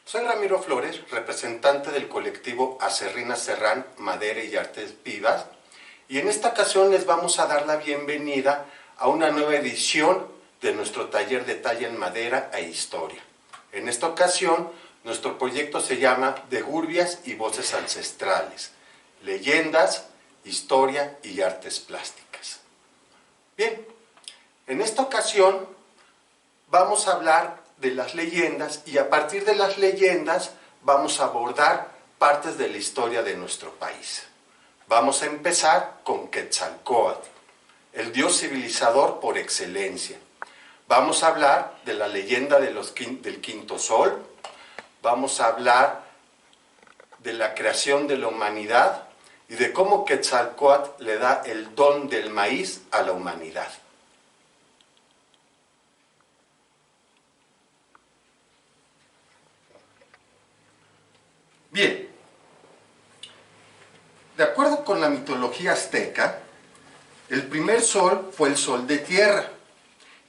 Soy Ramiro Flores, representante del colectivo Acerrina Serrán, Madera y Artes Vivas, y en esta ocasión les vamos a dar la bienvenida a una nueva edición de nuestro taller de talla en madera e historia. En esta ocasión, nuestro proyecto se llama De Gurbias y Voces Ancestrales, Leyendas, Historia y Artes Plásticas. Bien, en esta ocasión vamos a hablar de las leyendas y a partir de las leyendas vamos a abordar partes de la historia de nuestro país. Vamos a empezar con Quetzalcóatl, el dios civilizador por excelencia. Vamos a hablar de la leyenda de del quinto sol, vamos a hablar de la creación de la humanidad y de cómo Quetzalcóatl le da el don del maíz a la humanidad. Bien, de acuerdo con la mitología azteca, el primer sol fue el sol de tierra,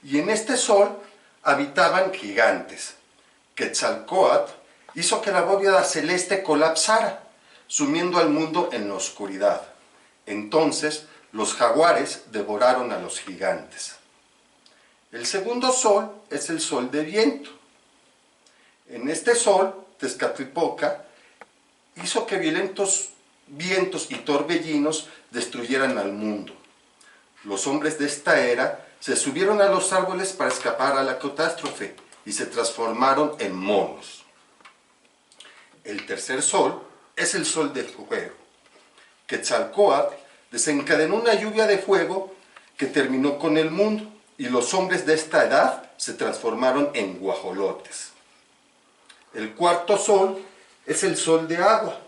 y en este sol habitaban gigantes. Quetzalcóatl hizo que la bóveda celeste colapsara, sumiendo al mundo en la oscuridad. Entonces, los jaguares devoraron a los gigantes. El segundo sol es el sol de viento. En este sol, Tezcatlipoca hizo que violentos vientos y torbellinos destruyeran al mundo. Los hombres de esta era se subieron a los árboles para escapar a la catástrofe y se transformaron en monos. El tercer sol es el sol de fuego. Quetzalcóatl desencadenó una lluvia de fuego que terminó con el mundo y los hombres de esta edad se transformaron en guajolotes. El cuarto sol es el sol de agua.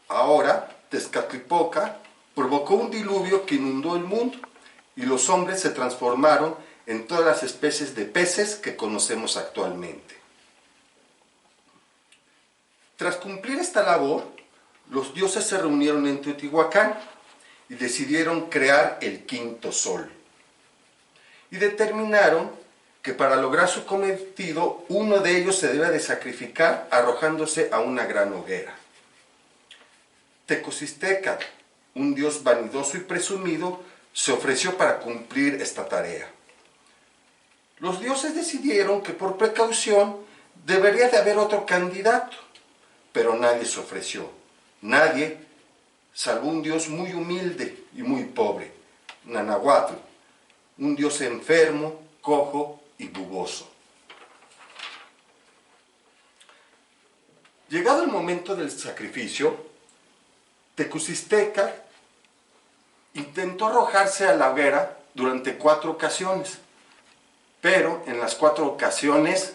Ahora, Tezcatlipoca provocó un diluvio que inundó el mundo y los hombres se transformaron en todas las especies de peces que conocemos actualmente. Tras cumplir esta labor, los dioses se reunieron en Teotihuacán y decidieron crear el quinto sol. Y determinaron que para lograr su cometido, uno de ellos se debe de sacrificar arrojándose a una gran hoguera. Tecocistecatl, un dios vanidoso y presumido, se ofreció para cumplir esta tarea. Los dioses decidieron que por precaución debería de haber otro candidato, pero nadie se ofreció. Nadie, salvo un dios muy humilde y muy pobre, Nanahuatl, un dios enfermo, cojo y buboso. Llegado el momento del sacrificio, Tecocistecatl intentó arrojarse a la hoguera durante 4 ocasiones, pero en las 4 ocasiones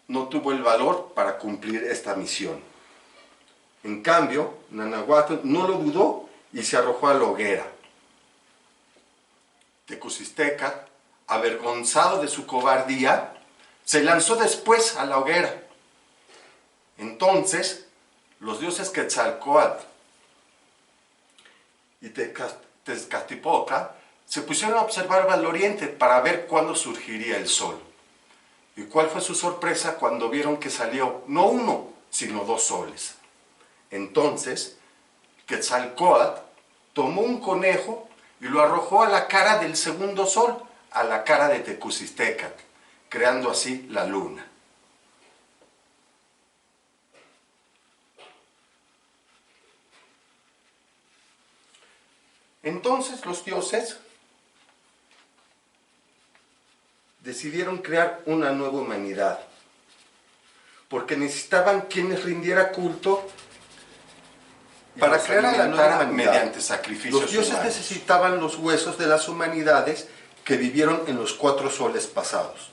no tuvo el valor para cumplir esta misión. En cambio, Nanahuatl no lo dudó y se arrojó a la hoguera. Tecocistecatl, avergonzado de su cobardía, se lanzó después a la hoguera. Entonces, los dioses Quetzalcóatl y Tezcatlipoca se pusieron a observar al oriente para ver cuándo surgiría el sol. ¿Y cuál fue su sorpresa cuando vieron que salió no uno, sino 2 soles? Entonces, Quetzalcóatl tomó un conejo y lo arrojó a la cara del segundo sol, a la cara de Tecocistecatl, creando así la luna. Entonces los dioses decidieron crear una nueva humanidad, porque necesitaban quienes rindiera culto para crear a la nueva humanidad mediante sacrificios. Los dioses necesitaban los huesos de las humanidades que vivieron en los 4 soles pasados.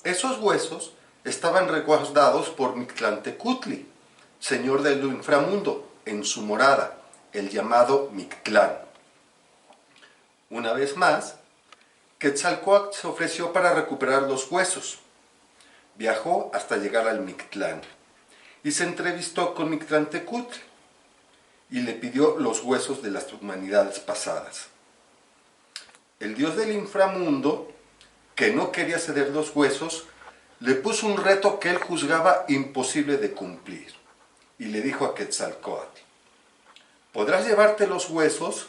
Esos huesos estaban resguardados por Mictlantecutli, señor del inframundo, en su morada, el llamado Mictlán. Una vez más, Quetzalcóatl se ofreció para recuperar los huesos. Viajó hasta llegar al Mictlán y se entrevistó con Mictlantecutli y le pidió los huesos de las humanidades pasadas. El dios del inframundo, que no quería ceder los huesos, le puso un reto que él juzgaba imposible de cumplir. Y le dijo a Quetzalcóatl: podrás llevarte los huesos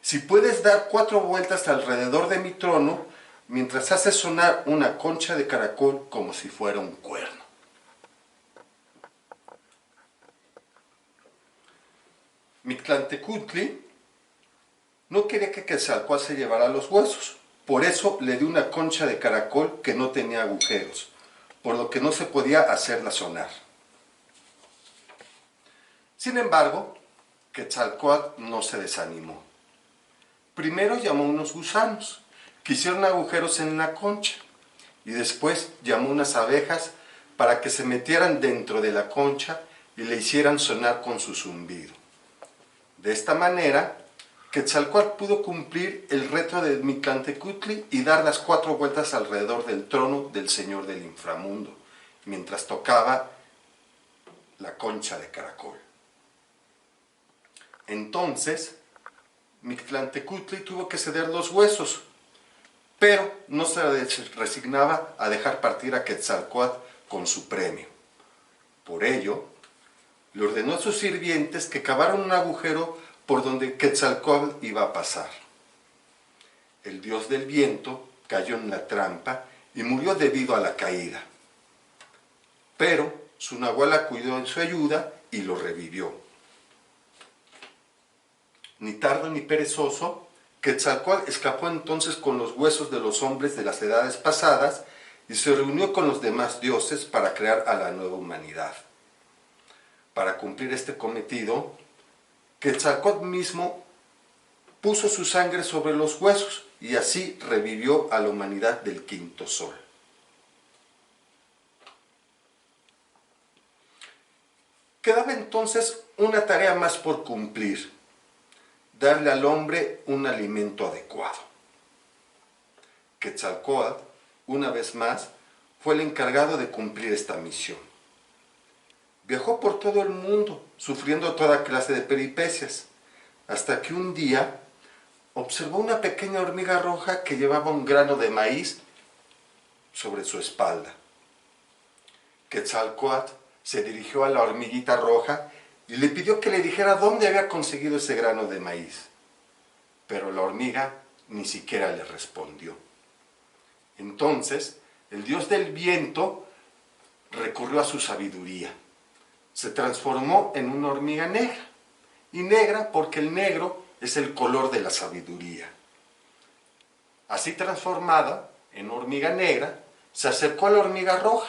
si puedes dar 4 vueltas alrededor de mi trono mientras haces sonar una concha de caracol como si fuera un cuerno. Mictlantecutli no quería que Quetzalcóatl se llevara los huesos. Por eso le dio una concha de caracol que no tenía agujeros, por lo que no se podía hacerla sonar. Sin embargo, Quetzalcóatl no se desanimó. Primero llamó a unos gusanos, que hicieron agujeros en la concha, y después llamó a unas abejas para que se metieran dentro de la concha y le hicieran sonar con su zumbido. De esta manera, Quetzalcóatl pudo cumplir el reto de Mictlantecutli y dar las 4 vueltas alrededor del trono del Señor del Inframundo, mientras tocaba la concha de caracol. Entonces, Mictlantecutli tuvo que ceder los huesos, pero no se resignaba a dejar partir a Quetzalcóatl con su premio. Por ello, le ordenó a sus sirvientes que cavaran un agujero por donde Quetzalcóatl iba a pasar. El dios del viento cayó en la trampa y murió debido a la caída. Pero su nahual acudió en su ayuda y lo revivió. Ni tardo ni perezoso, Quetzalcóatl escapó entonces con los huesos de los hombres de las edades pasadas y se reunió con los demás dioses para crear a la nueva humanidad. Para cumplir este cometido, Quetzalcóatl mismo puso su sangre sobre los huesos y así revivió a la humanidad del quinto sol. Quedaba entonces una tarea más por cumplir: darle al hombre un alimento adecuado. Quetzalcóatl, una vez más, fue el encargado de cumplir esta misión. Viajó por todo el mundo, sufriendo toda clase de peripecias, hasta que un día observó una pequeña hormiga roja que llevaba un grano de maíz sobre su espalda. Quetzalcóatl se dirigió a la hormiguita roja y le pidió que le dijera dónde había conseguido ese grano de maíz. Pero la hormiga ni siquiera le respondió. Entonces, el dios del viento recurrió a su sabiduría. Se transformó en una hormiga negra. Y negra porque el negro es el color de la sabiduría. Así transformada en hormiga negra, se acercó a la hormiga roja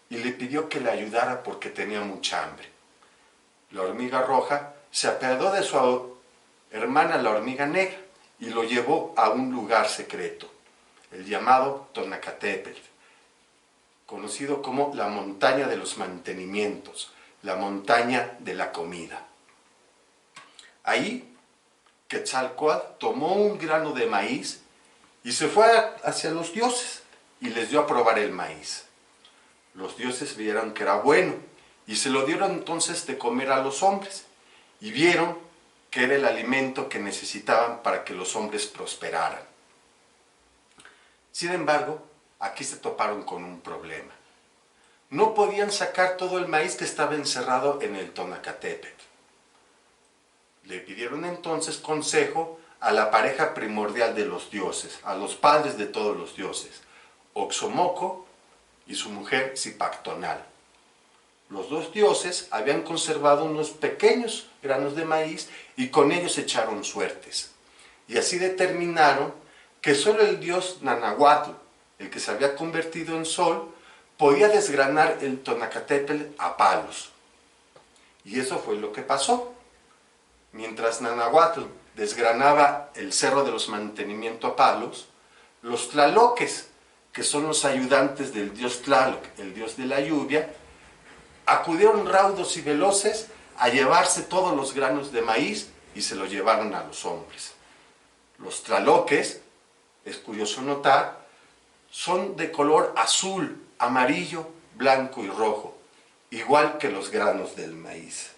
y le pidió que le ayudara porque tenía mucha hambre. La hormiga roja se apiadó de su hermana la hormiga negra y lo llevó a un lugar secreto, el llamado Tonacatépetl, conocido como la montaña de los mantenimientos, la montaña de la comida. Ahí, Quetzalcóatl tomó un grano de maíz y se fue hacia los dioses y les dio a probar el maíz. Los dioses vieron que era bueno y se lo dieron entonces de comer a los hombres y vieron que era el alimento que necesitaban para que los hombres prosperaran. Sin embargo, aquí se toparon con un problema. No podían sacar todo el maíz que estaba encerrado en el Tonacatépetl. Le pidieron entonces consejo a la pareja primordial de los dioses, a los padres de todos los dioses, Oxomoco y su mujer Zipactonal. Los dos dioses habían conservado unos pequeños granos de maíz y con ellos echaron suertes. Y así determinaron que solo el dios Nanahuatl, el que se había convertido en sol, podía desgranar el Tonacatépetl a palos. Y eso fue lo que pasó. Mientras Nanahuatl desgranaba el cerro de los mantenimientos a palos, los tlaloques, que son los ayudantes del dios Tlaloc, el dios de la lluvia, acudieron raudos y veloces a llevarse todos los granos de maíz y se los llevaron a los hombres. Los tlaloques, es curioso notar, son de color azul, amarillo, blanco y rojo, igual que los granos del maíz.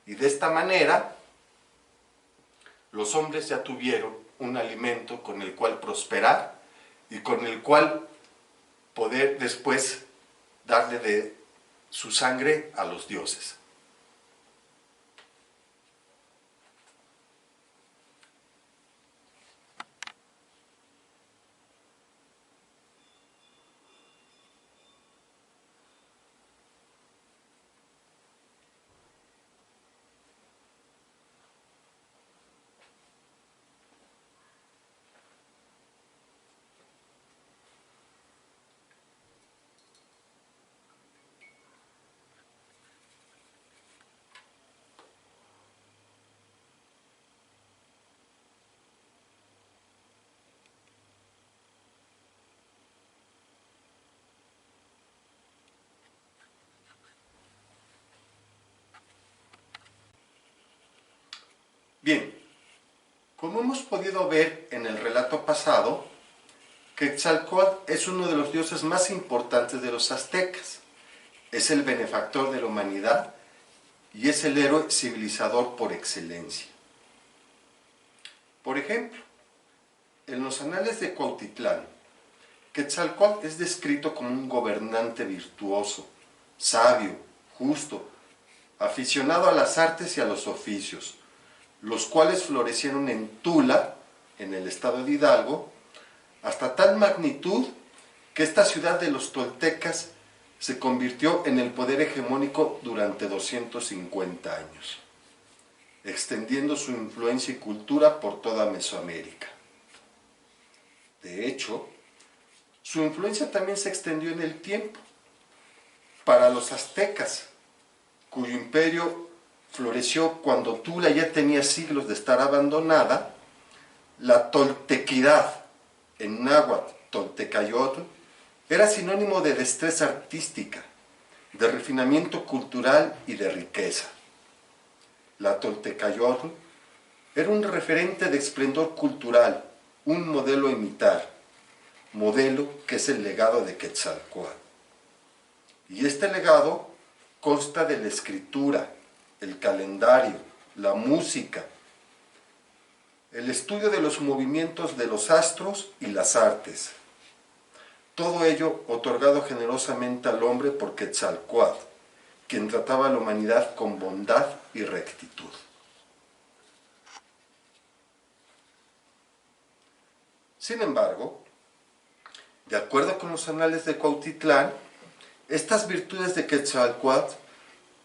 Y de esta manera, los hombres ya tuvieron un alimento con el cual prosperar y con el cual poder después darle de su sangre a los dioses. Bien, como hemos podido ver en el relato pasado, Quetzalcóatl es uno de los dioses más importantes de los aztecas. Es el benefactor de la humanidad y es el héroe civilizador por excelencia. Por ejemplo, en los anales de Cuautitlán, Quetzalcóatl es descrito como un gobernante virtuoso, sabio, justo, aficionado a las artes y a los oficios, los cuales florecieron en Tula, en el estado de Hidalgo, hasta tal magnitud que esta ciudad de los toltecas se convirtió en el poder hegemónico durante 250 años, extendiendo su influencia y cultura por toda Mesoamérica. De hecho, su influencia también se extendió en el tiempo. Para los aztecas, cuyo imperio floreció cuando Tula ya tenía siglos de estar abandonada, la toltequidad, en náhuatl toltecayotl, era sinónimo de destreza artística, de refinamiento cultural y de riqueza. La toltecayotl era un referente de esplendor cultural, un modelo a imitar, modelo que es el legado de Quetzalcóatl. Y este legado consta de la escritura, el calendario, la música, el estudio de los movimientos de los astros y las artes. Todo ello otorgado generosamente al hombre por Quetzalcóatl, quien trataba a la humanidad con bondad y rectitud. Sin embargo, de acuerdo con los anales de Cuautitlán, estas virtudes de Quetzalcóatl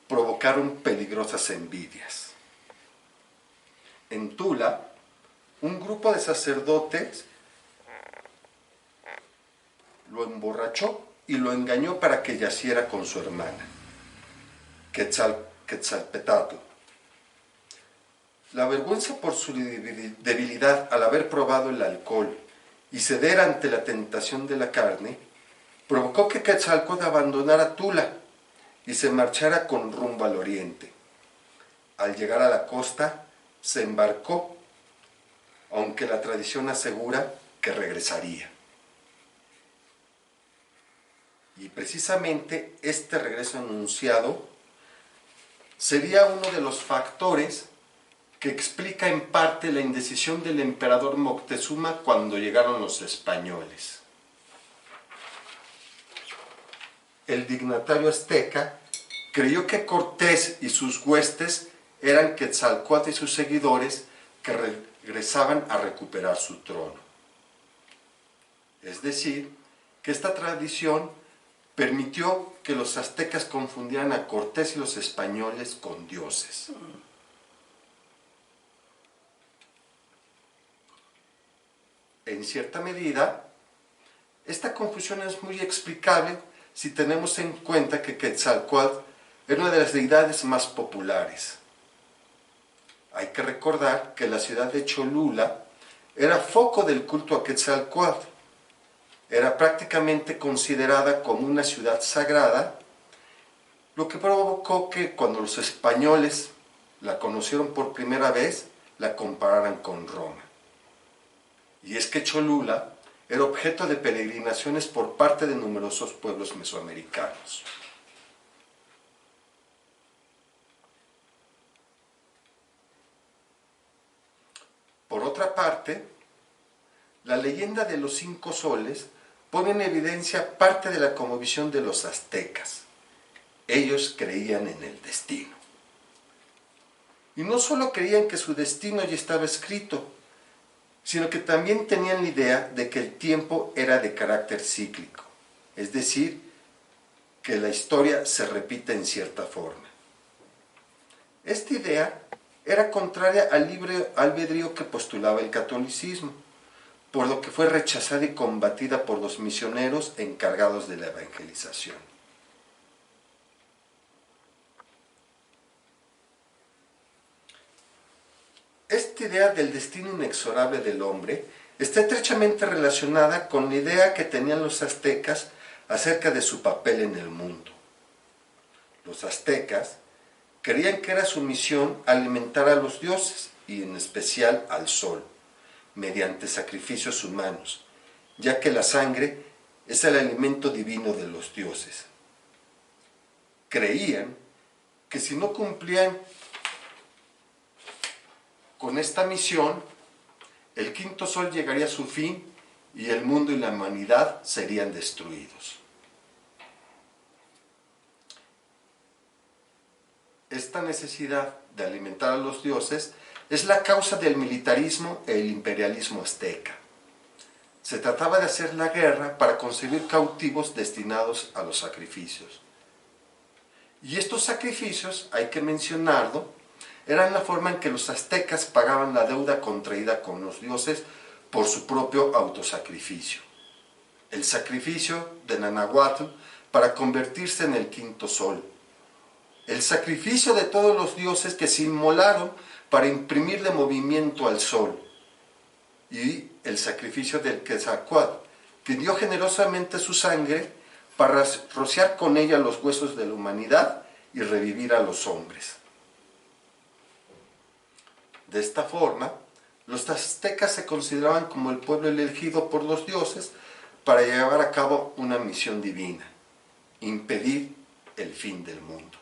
provocaron peligrosas envidias. En Tula, un grupo de sacerdotes lo emborrachó y lo engañó para que yaciera con su hermana, Quetzalpetatl. La vergüenza por su debilidad al haber probado el alcohol y ceder ante la tentación de la carne, provocó que Quetzalcóatl abandonara Tula y se marchara con rumbo al oriente. Al llegar a la costa, se embarcó, aunque la tradición asegura que regresaría. Y precisamente este regreso anunciado sería uno de los factores que explica en parte la indecisión del emperador Moctezuma cuando llegaron los españoles. El dignatario azteca creyó que Cortés y sus huestes eran Quetzalcóatl y sus seguidores que regresaban a recuperar su trono. Es decir, que esta tradición permitió que los aztecas confundieran a Cortés y los españoles con dioses. En cierta medida, esta confusión es muy explicable si tenemos en cuenta que Quetzalcóatl era una de las deidades más populares. Hay que recordar que la ciudad de Cholula era foco del culto a Quetzalcóatl. Era prácticamente considerada como una ciudad sagrada, lo que provocó que cuando los españoles la conocieron por primera vez, la compararan con Roma. Y es que Cholula era objeto de peregrinaciones por parte de numerosos pueblos mesoamericanos. Por otra parte, la leyenda de los 5 soles pone en evidencia parte de la cosmovisión de los aztecas. Ellos creían en el destino. Y no solo creían que su destino ya estaba escrito, sino que también tenían la idea de que el tiempo era de carácter cíclico, es decir, que la historia se repite en cierta forma. Esta idea era contraria al libre albedrío que postulaba el catolicismo, por lo que fue rechazada y combatida por los misioneros encargados de la evangelización. Esta idea del destino inexorable del hombre está estrechamente relacionada con la idea que tenían los aztecas acerca de su papel en el mundo. Los aztecas creían que era su misión alimentar a los dioses, y en especial al sol, mediante sacrificios humanos, ya que la sangre es el alimento divino de los dioses. Creían que si no cumplían con esta misión, el quinto sol llegaría a su fin y el mundo y la humanidad serían destruidos. Esta necesidad de alimentar a los dioses es la causa del militarismo e el imperialismo azteca. Se trataba de hacer la guerra para conseguir cautivos destinados a los sacrificios. Y estos sacrificios, hay que mencionarlo, eran la forma en que los aztecas pagaban la deuda contraída con los dioses por su propio autosacrificio. El sacrificio de Nanahuatl para convertirse en el quinto sol. El sacrificio de todos los dioses que se inmolaron para imprimirle movimiento al sol. Y el sacrificio del Quetzalcóatl, que dio generosamente su sangre para rociar con ella los huesos de la humanidad y revivir a los hombres. De esta forma, los aztecas se consideraban como el pueblo elegido por los dioses para llevar a cabo una misión divina, impedir el fin del mundo.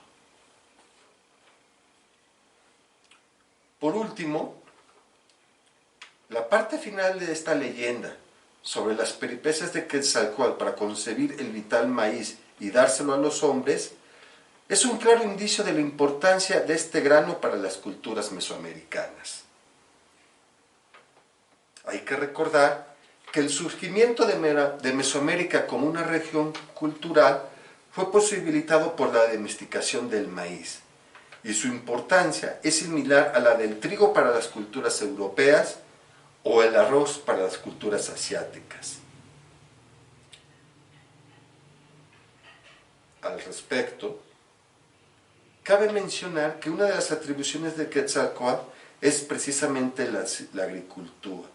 Por último, la parte final de esta leyenda sobre las peripecias de Quetzalcóatl para concebir el vital maíz y dárselo a los hombres es un claro indicio de la importancia de este grano para las culturas mesoamericanas. Hay que recordar que el surgimiento de Mesoamérica como una región cultural fue posibilitado por la domesticación del maíz, y su importancia es similar a la del trigo para las culturas europeas o el arroz para las culturas asiáticas. Al respecto, cabe mencionar que una de las atribuciones de Quetzalcóatl es precisamente la agricultura.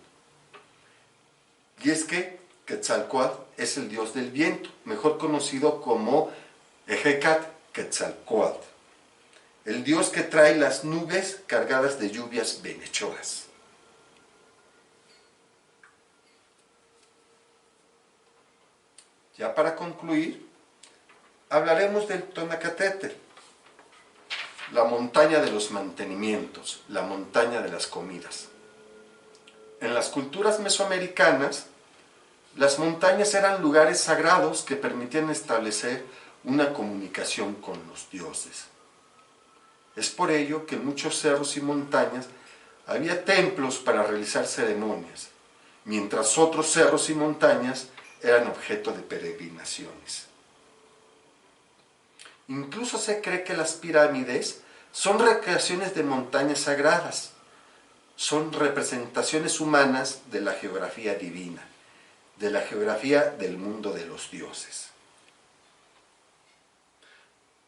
Y es que Quetzalcóatl es el dios del viento, mejor conocido como Ejecatl Quetzalcóatl, el dios que trae las nubes cargadas de lluvias bienhechoras. Ya para concluir, hablaremos del Tonacatete, la montaña de los mantenimientos, la montaña de las comidas. En las culturas mesoamericanas, las montañas eran lugares sagrados que permitían establecer una comunicación con los dioses. Es por ello que en muchos cerros y montañas había templos para realizar ceremonias, mientras otros cerros y montañas eran objeto de peregrinaciones. Incluso se cree que las pirámides son recreaciones de montañas sagradas, son representaciones humanas de la geografía divina, de la geografía del mundo de los dioses.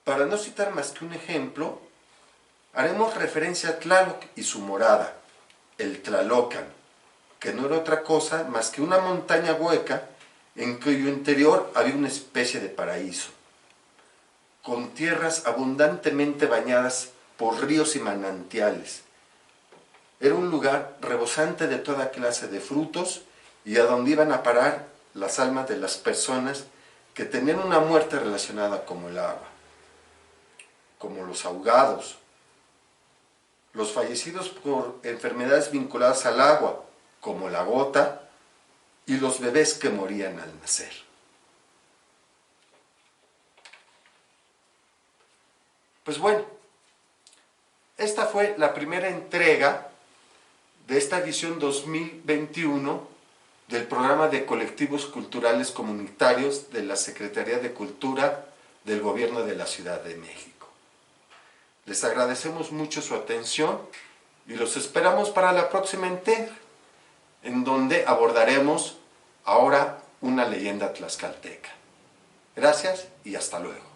Para no citar más que un ejemplo, haremos referencia a Tlaloc y su morada, el Tlalocan, que no era otra cosa más que una montaña hueca en cuyo interior había una especie de paraíso, con tierras abundantemente bañadas por ríos y manantiales. Era un lugar rebosante de toda clase de frutos y a donde iban a parar las almas de las personas que tenían una muerte relacionada como el agua, como los ahogados, los fallecidos por enfermedades vinculadas al agua, como la gota, y los bebés que morían al nacer. Pues bueno, esta fue la primera entrega de esta edición 2021 del programa de colectivos culturales comunitarios de la Secretaría de Cultura del Gobierno de la Ciudad de México. Les agradecemos mucho su atención y los esperamos para la próxima entrega, en donde abordaremos ahora una leyenda tlaxcalteca. Gracias y hasta luego.